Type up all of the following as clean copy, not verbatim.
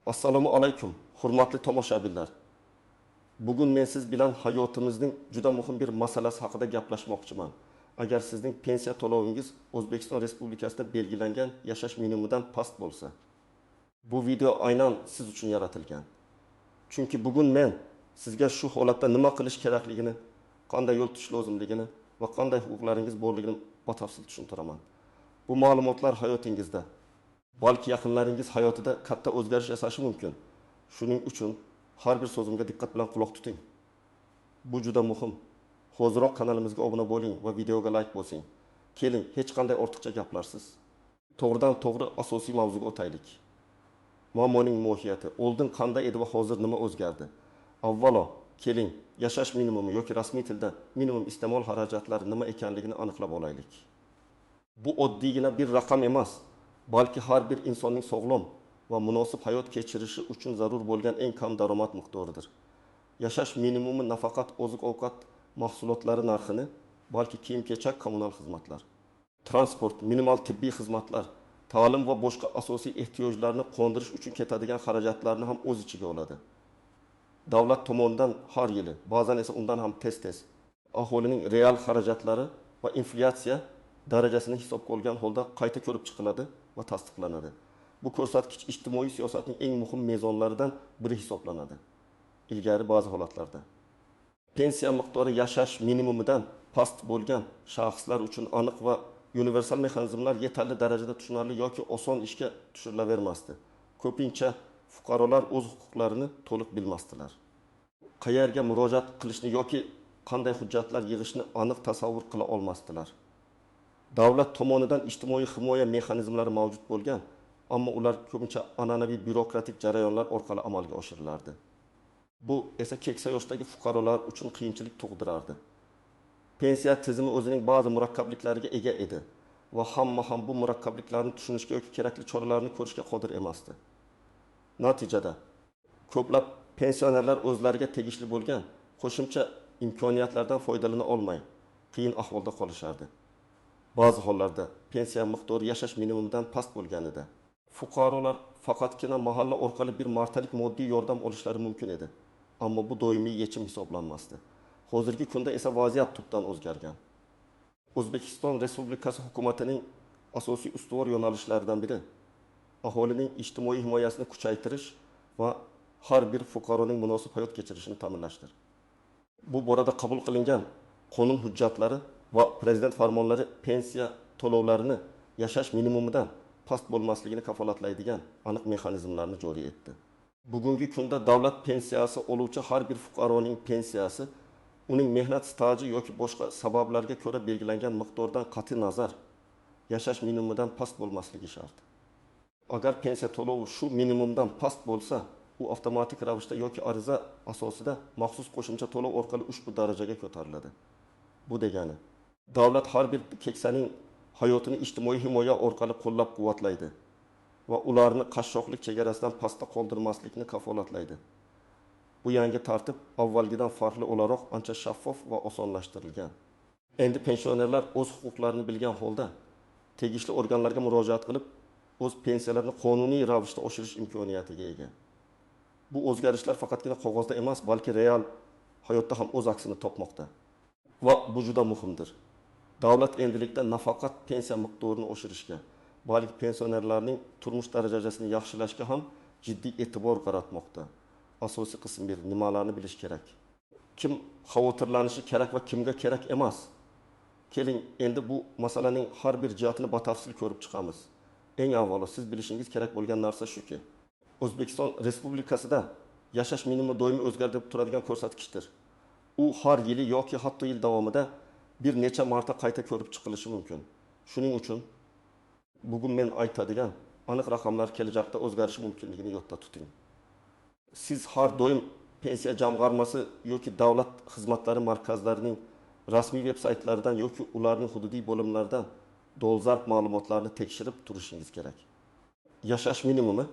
Assalomu alaykum, hurmatli tomoshabinlar. Bugun men siz bilan hayotimizning juda muhim bir masalasi haqida gaplashmoqchiman. Agar sizning pensiya to'lovingiz O'zbekiston Respublikasida belgilangan yashash minimumidan past bo'lsa, bu video aynan siz uchun yaratilgan. Chunki bugun men sizga shu holatda nima qilish kerakligini, qanday yo'l tutish lozimligini va qanday huquqlaringiz borligini batafsil tushuntiraman. Bu ma'lumotlar hayotingizda, balki yaqinlaringiz hayotida katta o'zgarish yasashi mumkin. Shuning uchun har bir so'zimga diqqat bilan quloq tuting. Bu juda muhim. Hoziroq kanalimizga obuna bo'ling va videoga like bosing. Keling, hech qanday ortiqcha gaplarsiz to'g'ridan to'g'ri asosiy mavzuga o'taylik. Muammoning mohiyati, oldin qanday edi va hozir nima o'zgardi? Avvalo, keling, yashash minimumi yoki rasmiy tilda minimum iste'mol xarajatlari nima ekanligini aniqlab olaylik. Bu oddiygina bir raqam emas, balki har bir insonning sog'lom va munosib hayot kechirishi uchun zarur bo'lgan eng kam daromad miqdoridir. Yashash minimumi nafaqat oziq-ovqat mahsulotlari narxini, balki kiyim-kechak, kommunal xizmatlar, transport, minimal tibbiy xizmatlar, ta'lim va boshqa asosiy ehtiyojlarni qondirish uchun ketadigan xarajatlarni ham o'z ichiga oladi. Davlat tomonidan har yili, ba'zan esa undan ham tez-tez aholining real xarajatlari va inflyatsiya darajasini hisobga olgan holda qayta ko'rib chiqiladi va tasdiqlanadi. Bu ko'rsatkich ijtimoiy siyosatning eng muhim mezonlaridan biri hisoblanadi. Ilgari ba'zi holatlarda pensiya miqdori yashash minimumidan past bo'lgan shaxslar uchun aniq va universal mexanizmlar yetarli darajada tushunarli yoki oson ishga tushirilavermasdi. Ko'pincha fuqarolar o'z huquqlarini to'liq bilmasdilar. Qayerga murojaat qilishni yoki qanday hujjatlar yig'ishni aniq tasavvur qila olmasdilar. Davlat tomonidan ijtimoiy himoya mexanizmlari mavjud bo'lgan, ammo ular ko'pincha an'anaviy byurokratik jarayonlar orqali amalga oshirilardi. Bu esa keksa yoshdagi fuqarolar uchun qiyinchilik tug'dirardi. Pensiya tizimi o'zining ba'zi murakkabliklariga ega edi va hamma ham bu murakkabliklarni tushunishga yoki kerakli choralarni ko'rishga qodir emasdi. Natijada ko'plab pensionerlar o'zlariga tegishli bo'lgan qo'shimcha imkoniyatlardan foydalana olmay qiyin ahvolda qolishardi. Ba'zi hollarda pensiya miqdori yashash minimumidan past bo'lganida fuqarolar faqatgina mahalla orqali bir martalik moddiy yordam olishlari mumkin edi. Ammo bu doimiy yechim hisoblanmasdi. Hozirgi kunda esa vaziyat tubdan o'zgargan. O'zbekiston Respublikasi hukumatining asosiy ustuvor yo'nalishlaridan biri aholining ijtimoiy himoyasini kuchaytirish va har bir fuqaroning munosib hayot kechirishini ta'minlashdir. Bu borada qabul qilingan qonun hujjatlari va prezident farmonlari pensiya to'lovlarini yashash minimumidan past bo'lmasligini kafolatlaydigan aniq mexanizmlarni joriy etdi. Bugungi kunda davlat pensiyasi oluvchi har bir fuqaroning pensiyasi uning mehnat staji yoki boshqa sabablarga ko'ra belgilangan miqdordan qat'iy nazar yashash minimumidan past bo'lmasligi shart. Agar pensiya to'lovi shu minimumdan past bo'lsa, u avtomatik ravishda yoki ariza asosida maxsus qo'shimcha to'lov orqali ushbu darajaga ko'tariladi. Bu degani, davlat har bir keksaning hayotini ijtimoiy himoya orqali qo'llab-quvvatlaydi va ularni qashshoqlik chegarasidan pastda qoldirmaslikni kafolatlaydi. Bu yangi tartib avvalgidan farqli o'laroq ancha shaffof va osonlashtirilgan. Endi pensionerlar o'z huquqlarini bilgan holda tegishli organlarga murojaat qilib, o'z pensiyalarini qonuniy ravishda oshirish imkoniyatiga ega. Bu o'zgarishlar faqatgina qog'ozda emas, balki real hayotda ham o'z aksini topmoqda. Va bu juda muhimdir. Davlat endilikda nafaqat pensiya miqdorini oshirishga, balki pensionerlarning turmush darajasini yaxshilashga ham jiddiy e'tibor qaratmoqda. Asosiy qism 1: nimalarni bilish kerak? Kim xavotirlanishi kerak va kimga kerak emas? Keling, endi bu masalaning har bir jihatini batafsil ko'rib chiqamiz. Eng avvalo siz bilishingiz kerak bo'lgan narsa shuki, O'zbekiston Respublikasida yashash minimumi doimiy o'zgarib turadigan ko'rsatkichdir. U har yili yoki hatto yil davomida bir necha marta qayta ko'rib chiqilishi mumkin. Shuning uchun bugun men aytadigan aniq raqamlar kelajakda o'zgarishi mumkinligini yodda tuting. Siz har doim pensiya jamg'armasi yoki davlat xizmatlari markazlarining rasmiy veb-saytlaridan yoki ularning hududiy bo'limlaridan dolzarb ma'lumotlarni tekshirib turishingiz kerak. Yashash minimumi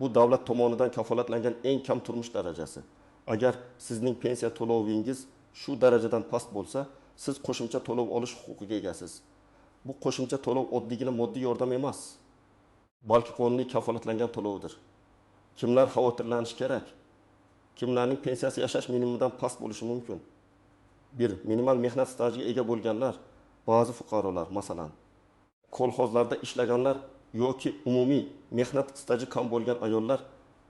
bu davlat tomonidan kafolatlangan eng kam turmush darajasi. Agar sizning pensiya to'lovingiz shu darajadan past bo'lsa, siz qo'shimcha to'lov olish huquqiga egasiz. Bu qo'shimcha to'lov oddiygina moddiy yordam emas, balki qonuniy kafolatlangan to'lovdir. Kimlar xavotirlanishi kerak? Kimlarning pensiyasi yashash minimumidan past bo'lishi mumkin? Bir, minimal mehnat stajiga ega bo'lganlar, ba'zi fuqarolar, masalan, kolxozlarda ishlaganlar yoki umumiy mehnat staji kam bo'lgan ayollar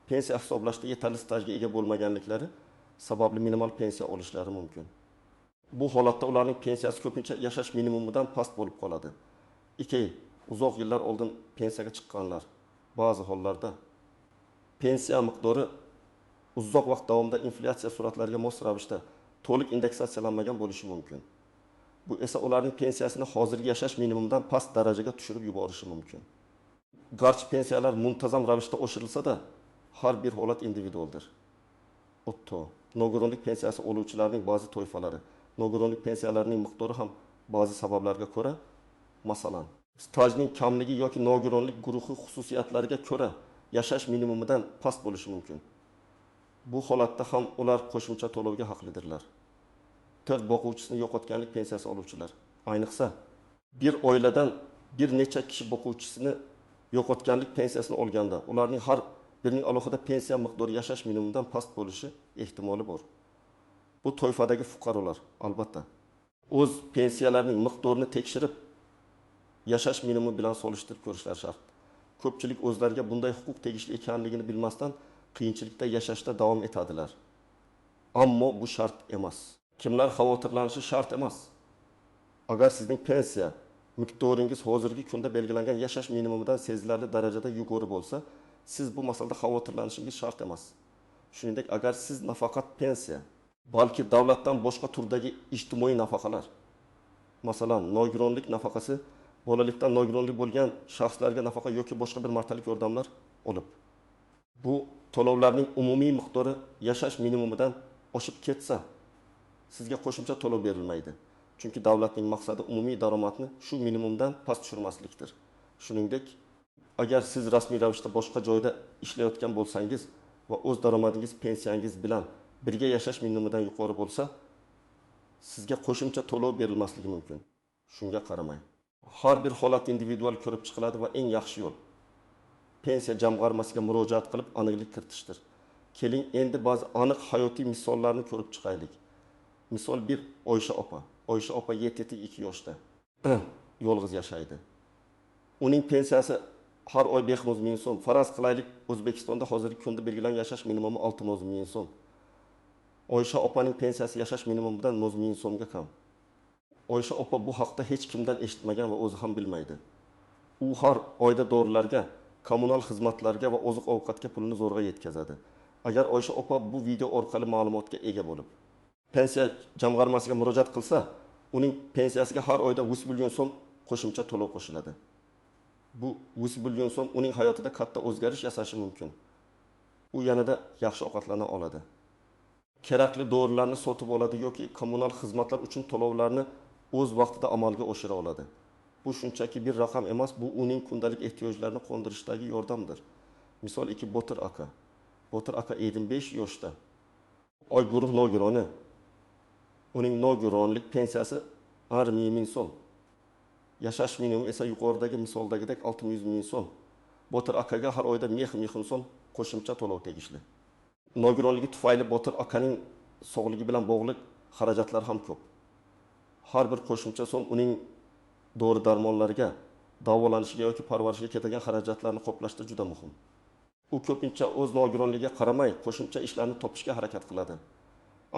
pensiya hisoblashda yetarli stajga ega bo'lmaganliklari sababli minimal pensiya olishlari mumkin. Bu holatda ularning pensiyasi ko'pincha yashash minimumidan past bo'lib qoladi. 2. Uzoq yillar oldin pensiyaga chiqqanlar. Ba'zi hollarda pensiya miqdori uzoq vaqt davomida inflyatsiya sur'atlariga mos ravishda to'liq indeksatsiyalanmagan bo'lishi mumkin. Bu esa ularning pensiyasini hozirgi yashash minimumidan past darajaga tushirib yuborishi mumkin. Garchi pensiyalar muntazam ravishda oshirilsa-da, har bir holat individualdir. Otto, nogironlik pensiyasi oluvchilarning ba'zi toifalari, nogironlik pensiyalarining miqdori ham ba'zi sabablarga ko'ra, masalan, stajning kamligi yoki nogironlik guruhi xususiyatlariga ko'ra yashash minimumidan past bo'lishi mumkin. Bu holatda ham ular qo'shimcha to'lovga haqlidirlar. 4 boquvchisini yo'qotganlik pensiyasi oluvchilar. Ayniqsa, bir oiladan bir necha kishi boquvchisini yo'qotganlik pensiyasini olganda, ularning har birining alohida pensiya miqdori yashash minimumidan past bo'lishi ehtimoli bor. Bu toifadagi fuqarolar albatta o'z pensiyalarining miqdorini tekshirib, yashash minimumi bilan solishtirib ko'rishlari shart. Ko'pchilik o'zlariga bunday huquq tegishli ekanligini bilmasdan qiyinchilikda yashashda davom etadilar. Ammo bu shart emas. Kimlar xavotirlanishi shart emas. Agar sizning pensiya miqdoringiz hozirgi kunda belgilangan yashash minimumidan sezilarli darajada yuqori bo'lsa, siz bu masalada xavotirlanishingiz shart emas. Shuningdek, agar siz nafaqat pensiya, balki davlatdan boshqa turdagi ijtimoiy nafaqalar, masalan, nogironlik nafaqasi, bolalikdan nogironlik bo'lgan shaxslarga nafaqa yoki boshqa bir martalik yordamlar olib, bu to'lovlarning umumiy miqdori yashash minimumidan oshib ketsa, sizga qo'shimcha to'lov berilmaydi. Chunki davlatning maqsadi umumiy daromadni shu minimumdan past tushirmaslikdir. Shuningdek, agar siz rasmiy ravishda boshqa joyda ishlayotgan bo'lsangiz va o'z daromadingiz pensiyangiz bilan birga yashash minimumidan yuqori bo'lsa, sizga qo'shimcha to'lov berilmasligi mumkin. Shunga qaramay, har bir holat individual ko'rib chiqiladi va eng yaxshi yo'l pensiya jamg'armasiga murojaat qilib aniqlik kiritishdir. Keling, endi ba'zi aniq hayotiy misollarni ko'rib chiqaylik. Misol 1, Oysha opa. Oysha opa 7-2 yoshda. Yolg'iz yashaydi. Uning pensiyasi har oy 500 ming so'm. Faraz qilaylik, O'zbekistonda hozirgi kunda belgilangan yashash minimumi 600 ming so'm. Oysha opaning pensiyasi yashash minimumidan 100 ming so'mga kam. Oysha opa bu haqda hech kimdan eshitmagan va o'zi ham bilmaydi. U har oyda dorilarga, kommunal xizmatlarga va oziq-ovqatga pulini zo'rg'a yetkazadi. Agar Oysha opa bu video orqali ma'lumotga ega bo'lib, pensiya jamg'armasiga murojaat qilsa, uning pensiyasiga har oyda 100 million so'm qo'shimcha to'lov qo'shiladi. Bu 100 million so'm uning hayotida katta o'zgarish yasashi mumkin. U yanada yaxshi ovqatlana oladi. Kerakli dorilarni sotib oladi yoki kommunal xizmatlar uchun to'lovlarni o'z vaqtida amalga oshira oladi. Bu shunchaki bir raqam emas, bu uning kundalik ehtiyojlarini qondirishdagi yordamdir. Misol 2, Botir aka. Botir aka 75 yoshda. Oy guruh nogironi. Uning nogironlik pensiyasi 1,5 ming so'm. Yashash minimumi esa yuqoridagi misoldagidek 600 ming so'm. Botir akaga har oyda 1000 so'm qo'shimcha to'lov tegishli. Nogironligi tufayli Botir akaning sog'ligi bilan bog'liq xarajatlar ham ko'p. Har bir qo'shimcha so'm uning dori-darmonlariga, davolanishiga yoki parvarishiga ketadigan xarajatlarni qoplashda juda muhim. U ko'pincha o'z nogironligiga qaramay qo'shimcha ishlarni topishga harakat qiladi.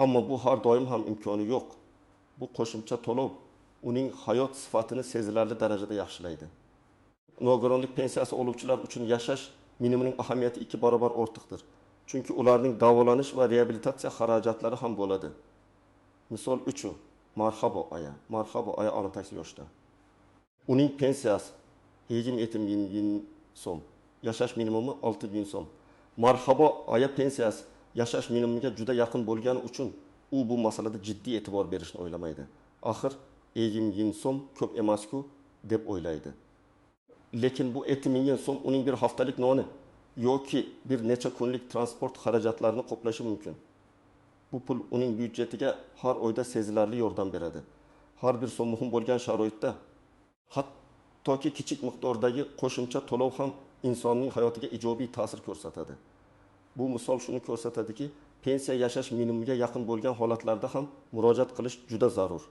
Ammo bu har doim ham imkoni yo'q. Bu qo'shimcha to'lov uning hayot sifatini sezilarli darajada yaxshilaydi. Nogironlik pensiyasi oluvchilar uchun yashash minimumining ahamiyati 2 barobar ortiqdir. Chunki ularning davolanish va reabilitatsiya xarajatlari ham bo'ladi. Misol 3. Marhabo aya. Marhabo aya 18 yoshda. Uning pensiyasi 27 ming so'm. Yashash minimumi 6 ming so'm. Marhabo aya pensiyasi yashash minimumiga juda yaqin bo'lgani uchun u bu masalada jiddiy e'tibor berishni o'ylamaydi. Axir 20 ming so'm ko'p emas-ku deb o'ylaydi. Lekin bu 20 ming so'm uning bir haftalik noni yoki bir necha kunlik transport xarajatlarini qoplashi mumkin. Bu pul uning byudjetiga har oyda sezilarli yordam beradi. Har bir so'm muhim bo'lgan sharoitda, hattoki kichik miqdordagi qo'shimcha to'lov ham insonning hayotiga ijobiy ta'sir ko'rsatadi. Bu misol shuni ko'rsatadiki, pensiya yashash minimumiga yaqin bo'lgan holatlarda ham murojaat qilish juda zarur.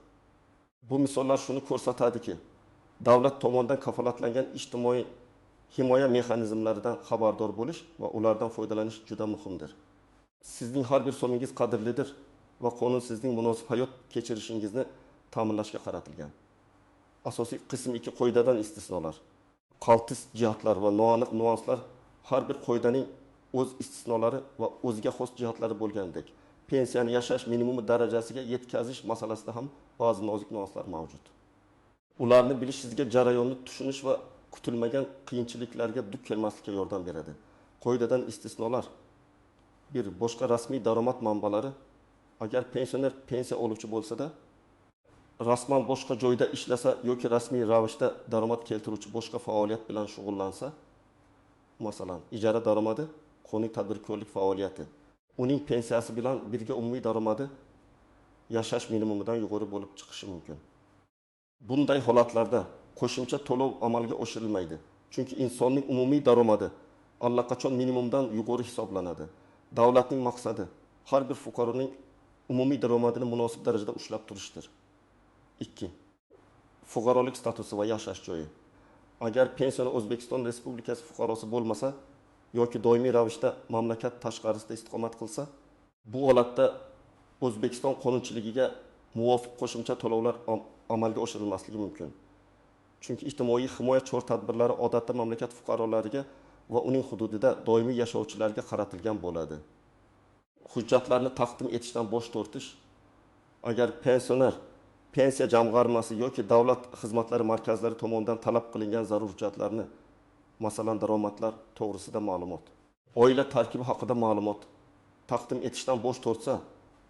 Bu misollar shuni ko'rsatadiki, davlat tomonidan kafolatlangan ijtimoiy himoya mexanizmlaridan xabardor bo'lish va ulardan foydalanish juda muhimdir. Sizning har bir so'mingiz qadrlidir va qonun sizning munosib hayot kechirishingizni ta'minlashga qaratilgan. Asosiy qism 2 qoidadan istisnolar. Qaltis jihatlar va noaniq nuanslar har bir qoidaning o'z istisnolari va o'ziga xos jihatlari bo'lgandek, pensiyani yashash minimumi darajasiga yetkazish masalasida ham ba'zi nozik nuanslar mavjud. Ularni bilish sizga jarayonni tushunish va kutilmagan qiyinchiliklarga duch kelmaslikka yordam beradi. Qoidadan istisnolar: 1. Boshqa rasmiy daromad manbalari. Agar pensioner pensiya oluvchi bo'lsa-da, rasman boshqa joyda ishlasa yoki rasmiy ravishda daromad keltiruvchi boshqa faoliyat bilan shug'ullansa, masalan, ijara daromadi, qonuniy tadbirkorlik faoliyati, uning pensiyasi bilan birga umumiy daromadi yashash minimumidan yuqori bo'lib chiqishi mumkin. Bunday holatlarda qo'shimcha to'lov amalga oshirilmaydi. Chunki insonning umumiy daromadi allaqachon minimumdan yuqori hisoblanadi. Davlatning maqsadi har bir fuqaroning umumiy daromadini munosib darajada ushlab turishdir. 2. Fuqarolik statusi va yashash joyi. Agar pensioner O'zbekiston Respublikasi fuqarosi bo'lmasa yoki doimiy ravishda mamlakat tashqarisida istiqomat qilsa, bu holatda O'zbekiston qonunchiligiga muvofiq qo'shimcha to'lovlar amalga oshirilmasligi mumkin. Chunki ijtimoiy himoya chora-tadbirlari odatda mamlakat fuqarolariga va uning hududida doimiy yashovchilarga qaratilgan bo'ladi. Hujjatlarni taqdim etishdan bosh tortish. Agar pensioner pensiya jamg'armasi yoki davlat xizmatlari markazlari tomonidan talab qilingan zarur hujjatlarni, masalan daromadlar to'g'risida ma'lumot, oila tarkibi haqida ma'lumot taqdim etishdan bosh tortsa,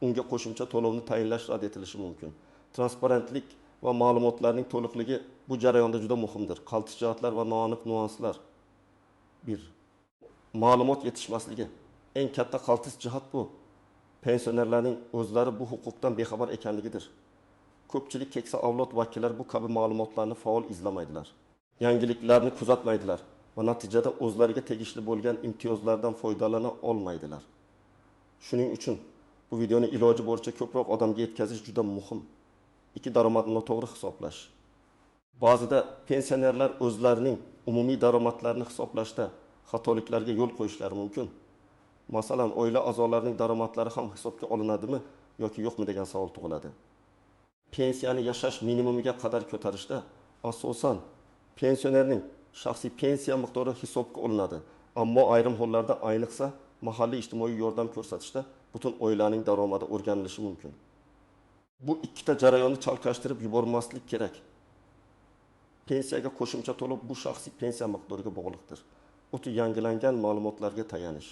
unga qo'shimcha to'lovni tayinlash rad etilishi mumkin. Transparentlik va ma'lumotlarning to'liqligi bu jarayonda juda muhimdir. Qaltis jihatlar va noaniq nuanslar. 1. Ma'lumot yetishmasligi. Eng katta qaltis jihat bu. Pensionerlarning o'zlari bu huquqdan bexabar ekanligidir. Ko'pchilik keksa avlod vakillari bu kabi ma'lumotlarni faol izlamaydilar. Yangiliklarni kuzatmaydilar va natijada o'zlariga tegishli bo'lgan imtiyozlardan foydalana olmaydilar. Shuning uchun bu videoni iloji boricha ko'proq odamga yetkazish juda muhim. 2. Daromadni noto'g'ri hisoblash. Ba'zida pensionerlar o'zlarining umumiy daromadlarini hisoblashda xatoliklarga yo'l qo'yishlari mumkin. Masalan, oila a'zolarining daromadlari ham hisobga olinadimi yoki yo'qmi degan savol tug'iladi. Pensiyani yashash minimumiga qadar ko'tarishda asosan pensionerning shaxsiy pensiya miqdori hisobga olinadi. Ammo ayrim hollarda, ayniqsa mahalliy ijtimoiy yordam ko'rsatishda butun oilaning daromadi o'rganilishi mumkin. Bu ikkita jarayonni chalkashtirib yubormaslik kerak. Pensiyaga qo'shimcha to'lov bu shaxsiy pensiya miqdoriga bog'liqdir. O'ta yangilangan ma'lumotlarga tayanish.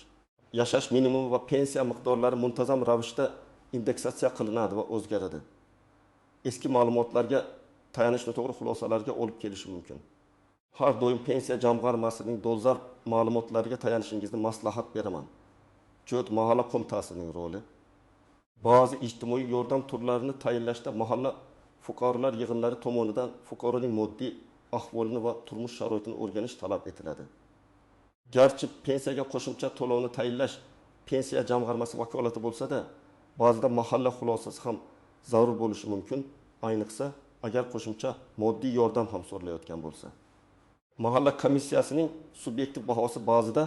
Yashash minimumi va pensiya miqdorlari muntazam ravishda indeksatsiya qilinadi va o'zgaradi. Eski ma'lumotlarga tayanish noto'g'ri xulosalarga olib kelishi mumkin. Har doim pensiya jamg'armasining dolzarb ma'lumotlariga tayanishingizni maslahat beraman. Jo'd mahalla qo'mitasining roli. Ba'zi ijtimoiy yordam turlarini tayinlashda mahalla fuqarolar yig'inlari tomonidan fuqaroning moddiy ahvolini va turmush sharoitini o'rganish talab etiladi. Garchi pensiyaga qo'shimcha to'lovni tayinlash pensiya jamg'armasi vakolati bo'lsa-da, ba'zida mahalla xulosasi ham zarur bo'lishi mumkin, ayniqsa agar qo'shimcha moddiy yordam ham so'ralayotgan bo'lsa. Mahalla komissiyasining subyektiv bahosi ba'zida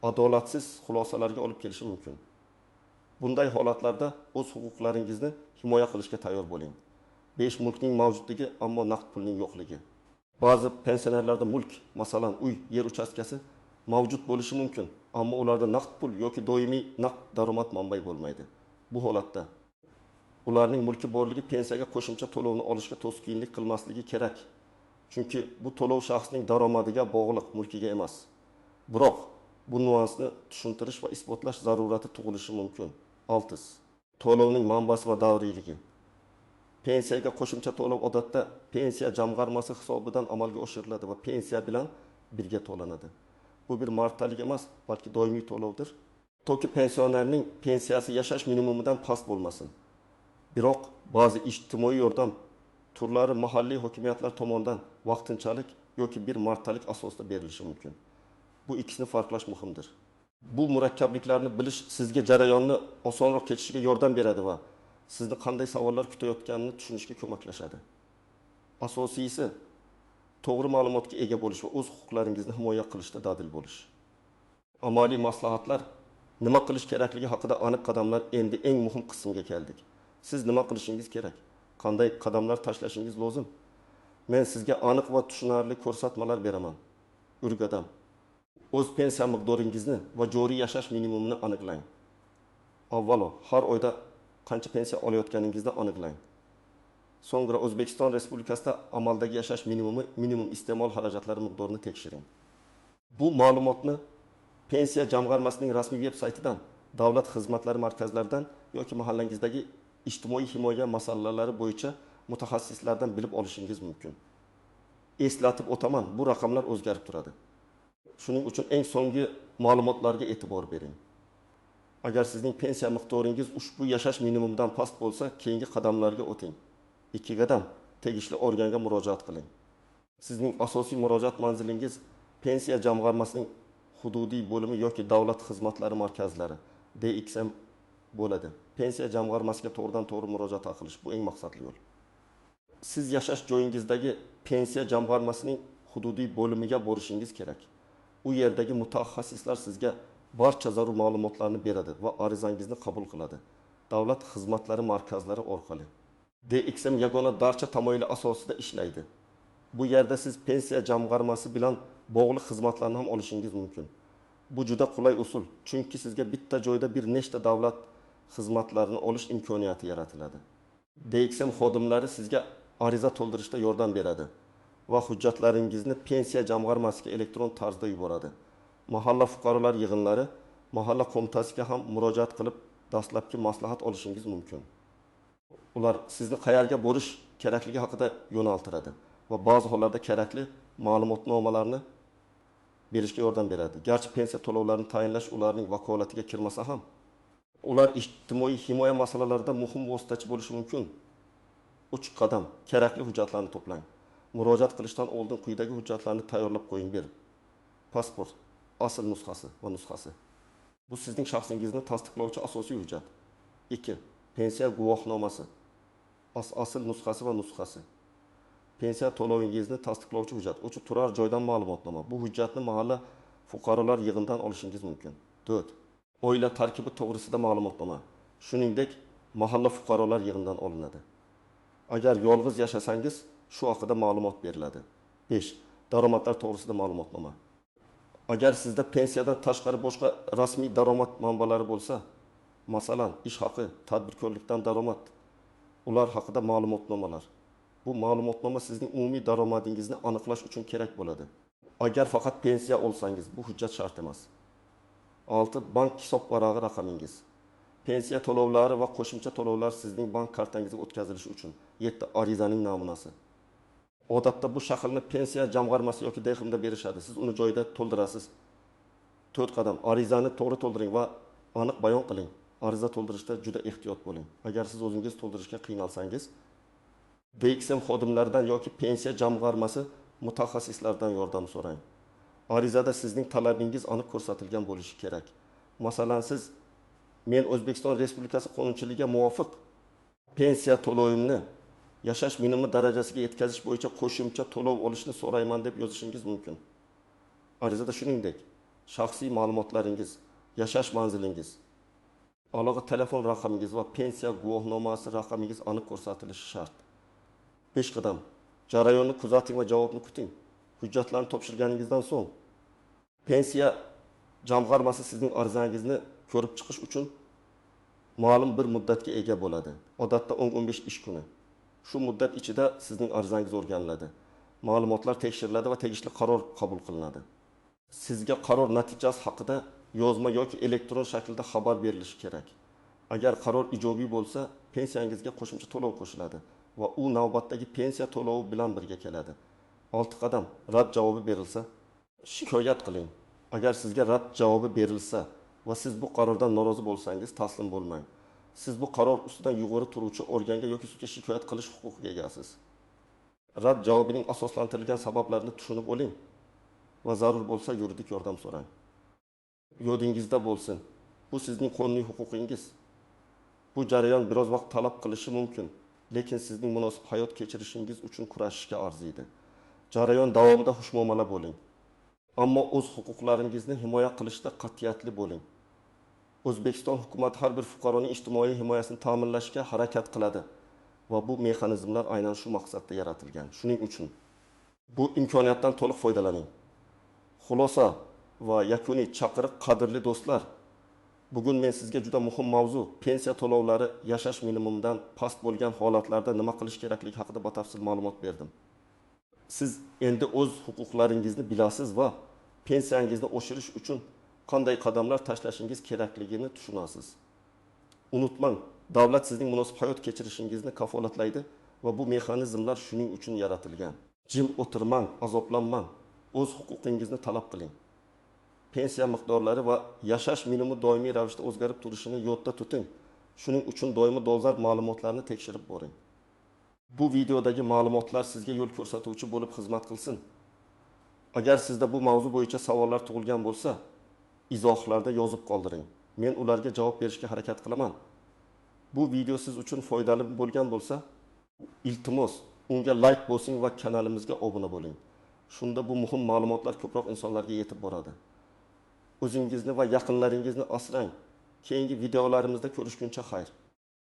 adolatsiz xulosalarga olib kelishi mumkin. Bunday holatlarda o'z huquqlaringizni himoya qilishga tayyor bo'ling. 5 mulkning mavjudligi, ammo naqd pulning yo'qligi. Ba'zi pensionerlarda mulk, masalan uy, yer uchastkasi mavjud bo'lishi mumkin, ammo ularda naqd pul yoki doimiy naqd daromad manbai bo'lmaydi. Bu holatda ularning mulki borligi pensiyaga qo'shimcha to'lovni olishga to'sqinlik qilmasligi kerak. Chunki bu to'lov shaxsning daromadiga bog'liq, mulkiga emas. Biroq bu nuansni tushuntirish va isbotlash zarurati tug'ilishi mumkin. 6. To'lovning manbasi va davriyligi. Pensiyaga qo'shimcha to'lov odatda pensiya jamg'armasi hisobidan amalga oshiriladi va pensiya bilan birga to'lanadi. Bu bir martalik emas, balki doimiy to'lovdir. Toki pensionerning pensiyasi yashash minimumidan past bo'lmasin. Biroq ba'zi ijtimoiy yordam turlari mahalliy hokimiyatlar tomonidan vaqtinchalik yoki bir martalik asosda berilishi mumkin. Bu ikkisini farqlash muhimdir. Bu murakkabliklarni bilish sizga jarayonni osonroq kechishiga yordam beradi va sizni qanday savollar kutayotganini tushunishga ko'maklashadi. Asosiysi to'g'ri ma'lumotga ega bo'lish va o'z huquqlaringizni himoya qilishda dadil bo'lish. Amaliy maslahatlar, nima qilish kerakligi haqida aniq qadamlar. Endi eng muhim qismga keldik. Siz nima qilishingiz kerak? Qanday qadamlar tashlashingiz lozim? Men sizga aniq va tushunarli ko'rsatmalar beraman. Urgadam. O'z pensiya miqdoringizni va joriy yashash minimumini aniqlang. Avvalo, har oyda qancha pensiya olayotganingizni aniqlang. So'ngra O'zbekiston Respublikasida amaldagi yashash minimum iste'mol xarajatlari miqdorini tekshiring. Bu ma'lumotni pensiya jamg'armasining rasmiy veb-saytidan, davlat xizmatlari markazlaridan yoki mahallangizdagi ijtimoiy himoya masalalari bo'yicha mutaxassislardan bilib olishingiz mumkin. Eslatib o'taman, bu raqamlar o'zgarib turadi. Shuning uchun eng so'nggi ma'lumotlarga e'tibor bering. Agar sizning pensiya miqdoringiz ushbu yashash minimumidan past bo'lsa, keyingi qadamlarga o'ting. 2 qadam, tegishli organga murojaat qiling. Sizning asosiy murojaat manzilingiz pensiya jamg'armasining hududiy bo'limi yoki davlat xizmatlari markazlari DXM bo'ladi. Pensiya jamg'armasiga to'g'ridan-to'g'ri murojaat qilish bu eng maqsadli yo'l. Siz yashash joyingizdagi pensiya jamg'armasining hududiy bo'limiga borishingiz kerak. U yerdagi mutaxassislar sizga barcha zarur ma'lumotlarni beradi va arizangizni qabul qiladi. Davlat xizmatlari markazlari orqali. DXM yagona darcha tamoyili asosida ishlaydi. Bu yerda siz pensiya jamg'armasi bilan bog'liq xizmatlarni ham olishingiz mumkin. Bu juda qulay usul, chunki sizga bitta joyda bir nechta davlat xizmatlarini olish imkoniyati yaratiladi. DXM xodimlari sizga ariza to'ldirishda yordam beradi va hujjatlaringizni pensiya jamg'armasiga elektron tarzda yuboradi. Mahalla fuqarolar yig'inlari, mahalla qo'mitasiga ham murojaat qilib, dastlabki maslahat olishingiz mumkin. Ular sizni qayerga borish kerakligi haqida yo'naltiradi va ba'zi hollarda kerakli ma'lumotnomalarni berishga yordam beradi. Garchi pensiya to'lovlarini tayinlash ularning vakolatiga kirmasa ham, ular ijtimoiy himoya masalalarida muhim vositachi bo'lishi mumkin. 3 qadam, kerakli hujjatlarni to'plang. Murojaat qilishdan oldin quyidagi hujjatlarni tayyorlab qo'ying. 1. Pasport, asl nusxasi va nusxasi. Bu sizning shaxsingizni tasdiqlovchi asosiy hujjat. 2. Pensiya guvohnomasi, asl nusxasi va nusxasi. Pensiya to'lovingizni tasdiqlovchi hujjat, o'sha turar joydan ma'lumotnoma. Bu hujjatni mahalla fuqarolar yig'inidan olishingiz mumkin. 4. Oila tarkibi to'g'risida ma'lumotnoma. Shuningdek, mahalla fuqarolar yig'inidan olinadi. Agar yolg'iz yashasangiz, shu haqida ma'lumot beriladi. 5. Daromadlar to'g'risida ma'lumotnoma. Agar sizda pensiyadan tashqari boshqa rasmiy daromad manbalari bo'lsa, masalan, ish haqi, tadbirkorlikdan daromad, ular haqida ma'lumotnomalar. Bu ma'lumotnoma sizning umumiy daromadingizni aniqlash uchun kerak bo'ladi. Agar faqat pensiya olsangiz, bu hujjat shart emas. 6. Bank hisob varag'i raqamingiz. Pensiya to'lovlari va qo'shimcha to'lovlar sizning bank kartangizga o'tkazilishi uchun 7. Arizaning namunasi. Odatda bu shaklni pensiya jamg'armasi yoki DXMda berishadi. Siz uni joyida to'ldirasiz. 4 qadam, arizani to'g'ri to'ldiring va aniq bayon qiling. Ariza to'ldirishda juda ehtiyot bo'ling. Agar siz o'zingiz to'ldirishga qiynalsangiz, DXM xodimlaridan yoki pensiya jamg'armasi mutaxassislaridan yordam so'rang. Arizada sizning talabingiz aniq ko'rsatilgan bo'lishi kerak. Masalan, siz men O'zbekiston Respublikasi qonunchiligiga muvofiq pensiya to'lovimni yashash minimumi darajasiga yetkazish bo'yicha qo'shimcha to'lov olishni so'rayman deb yozishingiz mumkin. Arizada shuningdek, shaxsiy ma'lumotlaringiz, yashash manzilingiz, aloqa telefon raqamingiz va pensiya guvohnomasi raqamingiz aniq ko'rsatilishi shart. 5 qadam. Jarayonni kuzating va javobni kuting. Hujjatlarni topshirganingizdan so'ng pensiya jamg'armasi sizning arizangizni ko'rib chiqish uchun ma'lum bir muddatga ega bo'ladi. Odatda 10-15 ish kuni. Shu muddat ichida sizning arizangiz o'rganiladi. Ma'lumotlar tekshiriladi va tegishli qaror qabul qilinadi. Sizga qaror natijasi haqida yozma yoki elektron shaklda xabar berilishi kerak. Agar qaror ijobiy bo'lsa, pensiyangizga qo'shimcha to'lov qo'shiladi va u navbatdagi pensiya to'lovi bilan birga keladi. 6 qadam. Rad javobi berilsa, shikoyat qiling. Agar sizga rad javobi berilsa va siz bu qarordan norozi bo'lsangiz, taslim bo'lmang. Siz bu qaror ustidan yuqori turuvchi organga yoki sudga shikoyat qilish huquqiga egasiz. Rad javobining asoslantirilgan sabablarini tushunib oling va zarur bo'lsa yuridik yordam so'rang. yodingizda bo'lsin. Bu sizning qonuniy huquqingiz. Bu jarayon biroz vaqt talab qilishi mumkin, lekin sizning munosib hayot kechirishingiz uchun kurashishga arziydi. Jarayon davomida xushmuomala bo'ling. Ammo o'z huquqlaringizni himoya qilishda qat'iyatli bo'ling. O'zbekiston hukumati har bir fuqaroning ijtimoiy himoyasini ta'minlashga harakat qiladi va bu mexanizmlar aynan shu maqsadda yaratilgan. Shuning uchun bu imkoniyatdan to'liq foydalaning. Xulosa va yakuniy chaqiriq, qadrli do'stlar. Bugun men sizga juda muhim mavzu, pensiya to'lovlari yashash minimumidan past bo'lgan holatlarda nima qilish kerakligi haqida batafsil ma'lumot berdim. Siz endi o'z huquqlaringizni bilasiz va pensiyangizni oshirish uchun qanday qadamlar tashlashingiz kerakligini tushunasiz. Unutmang, davlat sizning munosib hayot kechirishingizni kafolatlaydi va bu mexanizmlar shuning uchun yaratilgan. Jim o'tirmang, azoblanmang, o'z huquqingizni talab qiling. Pensiya miqdorlari va yashash minimumi doimiy ravishda o'zgarib turishini yodda tuting. Shuning uchun doimiy dolzarb ma'lumotlarni tekshirib boring. Bu videodagi ma'lumotlar sizga yo'l ko'rsatuvchi bo'lib xizmat qilsin. Agar sizda bu mavzu bo'yicha savollar tug'ilgan bo'lsa, izohlarda yozib qoldiring. Men ularga javob berishga harakat qilaman. Bu video siz uchun foydali bo'lgan bo'lsa, iltimos, unga like bosing va kanalimizga obuna bo'ling. Shunda bu muhim ma'lumotlar ko'proq insonlarga yetib boradi. O'zingizni va yaqinlaringizni asrang. Keyingi videolarimizda ko'rishguncha xayr.